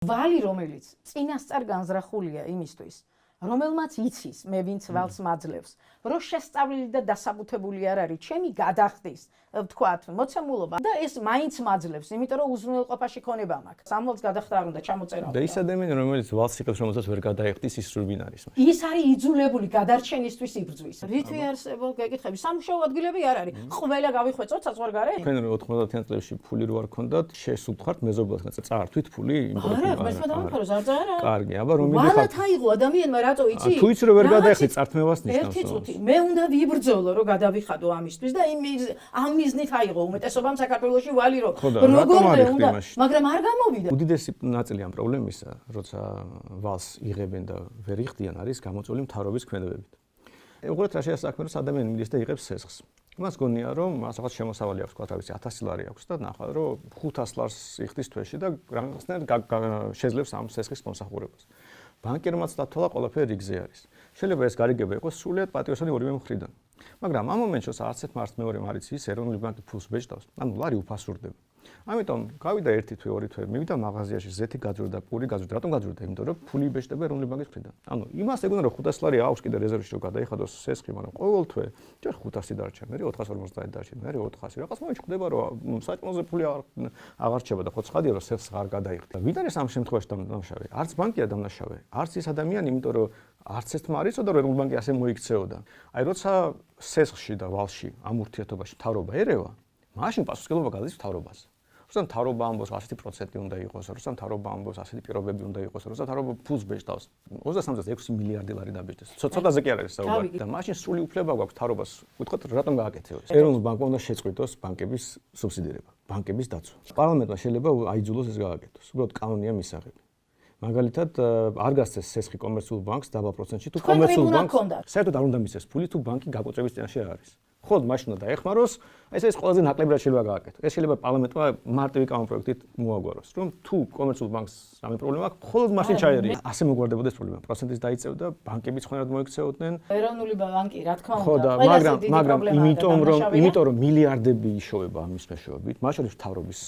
ვალი, რომელიც წინასწარ განზრახულია იმისთვის, რომელმაც იცის, მე ვინც ვალს მაძლევს, რომ შესწავლილი და დასაბუთებული არ არის, ჩემი გადახდის, ვთქვათ, მოცემულობა და ეს მაინც მაძლევს, იმიტომ რომ უზრუნველყოფაში ქონება მაქვს. სამლოს გადახდა არ უნდა ჩამოწერავ. და ის ადამიანი, რომელიც ვალს იკეთებს, რომელსაც ვერ გადაიხდის, ის რუბინ არის. ის არის იძულებული გადარჩენისთვის იბრძვის. რითი არსებობს გეკითხები? სამუშაო ადგილები არ არის. ყველა გავიხვე წოცას ვარ გარე? თქვენ 90-იან წლებში ფული რო არ ქონდათ, შესულთხართ მეზობლად, წაართვით ფული იმპორტი. არა, მე დავამთავრე ზარზა არა. კარგი, აბა რომ მიდიხარ. ვალად აიღო ადამიანმა რატო იცი? თუ იცი რომ ვერ გადაიხდი, წართმევას ნიშნავს. ერთი წუთი. მე უნდა ვიბრძოლო რომ გადავიხადო ამისთვის და ამ მიზნით აიღო უმეტესობამ საქართველოში ვალი რომ როგორ უნდა, მაგრამ არ გამოვიდა. უდიდესი ნაწილი ამ პრობლემისა, როცა ვალს იღებენ და ვერ იხდიან, არის გამოწვეული მთავრობის ქმედებებით. უყურეთ რა შეასაქმე, რომ ადამიანი მიდის და იღებს სესხს. მას გონია რომ მას რაღაც შემოსავალი აქვს, თქვა რა ვიცი 1000 ლარი აქვს და ნახა რომ 500 ლარს იხდის თვეში და რაღაცნაირად შეძლებს ამ სესხის მომსახურებას. ბანკერმაც დათვალა ყველაფერი რიგზე არის. შეიძლება ეს გარიგება იყოს სრულიად პატიოსანი ორივე მხრიდან. მაგრამ ამ მომენტში როცა არც ერთ მართ მეორე არ იცის, ეროვნული ბანკი ფულს ბეჭდავს, ანუ ლარი უფასურდება. ამიტომ გავიდა ერთი თვე, ორი თვე, მივიდა მაღაზიაში, ზეთი გაძვრდა, პური გაძვრდა. რატომ გაძვრდა? იმიტომ რომ ფული იბეჭდება ეროვნული ბანკის მხრიდან. ანუ იმას ეგონა რომ 500 ლარი აქვს კიდე რეზერვში რომ გადაიხადოს სესხი, მაგრამ ყოველ თვე ჯერ 500 დარჩა, მე 450 დარჩა, მე 400. რაღაც მომენტში ხდება რომ საჭმელზე ფული აღარ რჩება და ხო ცხადია რომ სესხს არ გადაიხდა. ვინ არის ამ შემთხვევაში დამნაშავე? არც ბანკია დამნაშავე, არც ის ადამიანი, იმიტომ რომ არც ერთმა არ იცოდა რომ ეროვნული ბანკი ასე მოიქცეოდა. აი როცა სესხში და ვალში ამ ურთიერთობაში მთავრობა ერევა, მაშინ პასუხისმგებლობა გადის მთავრობას. როცა მთავრობა ამბობს 100% უნდა იყოს, როცა მთავრობა ამბობს ასეთი პირობები უნდა იყოს, როცა მთავრობა ფულს ბეჭდავს 23-6 მილიარდი ლარი დაბეჭდეს. ცოტაზე კი არ არის საუბარი. და მაშინ სრული უფლება გვაქვს მთავრობას ვთქვათ რატომ გააკეთეო ეს. ეროვნულ ბანკმა უნდა შეწყვიტოს ბანკების სუბსიდირება, ბანკების დაცვა. პარლამენტმა შეიძლება აიძულოს ეს გააკეთოს. უბრალოდ კანონია მისაღები. მაგალითად, არ გასცეს სესხი კომერციულ ბანკს დაბალ პროცენტში თუ კომერციულ ბანკს საერთოდ არ უნდა მისცეს ფული თუ ბანკი გაკოწრების წინაშე არის. ხოდ მაშინ უნდა ეხმაროს, ეს ყველაზე ნაკლები რაც შეიძლება გააკეთოს. ეს შეიძლება პარლამენტმა მარტივი კანონპროექტით მოაგვაროს, რომ თუ კომერციულ ბანკს რამე პრობლემა აქვს, მხოლოდ მაშინ ჩაერია. ასე მოგვარდებოდა ეს პრობლემა. პროცენტის დაიწევდა, ბანკებიც ხონად მოიქცეოდნენ. ეროვნული ბანკი, რა თქმა უნდა, ხო და მაგრამ იმიტომ რომ მილიარდები იშოვება ამის მეშვეობით, მათ შორის მთავრობის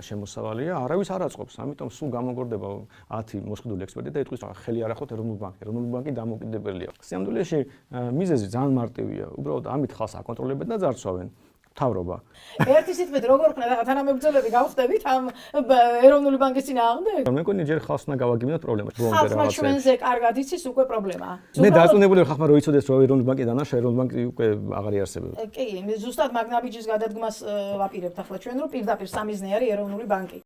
შემოსავალია, არავის არ აწყობს. ამიტომ სულ გამოგორდება 10 მოსყიდული ექსპერტი და იტყვის, ხელი არ ახოთ ეროვნულ ბანკს. ეროვნული ბანკი დამოუკიდებელია. სიამდვილეში მიზეზი ძალიან მარტივია. უბრალოდ ამით ხალხს აკონტროლებენ და ძარცვავენ. მთავრობა. ერთი სიტყვით როგორ ხნა რაღაც თანამებრძოლები გავხდებით ამ ეროვნული ბანკის წინააღმდეგ? მე მგონი ჯერ ხალხს უნდა გავაგებინოთ პრობლემა. ხალხმა ჩვენზე კარგად იცის უკვე პრობლემაა. მე დარწმუნებული ხალხმა რო იცოდეს რომ ეროვნული ბანკი დანაშაულია, ეროვნული ბანკი უკვე აღარ იარსებება. კი, ზუსტად მაგნაბიჯის გადადგმას ვაპირებთ ახლა ჩვენ რომ პირდაპირ სამიზნე არის ეროვნული ბანკი.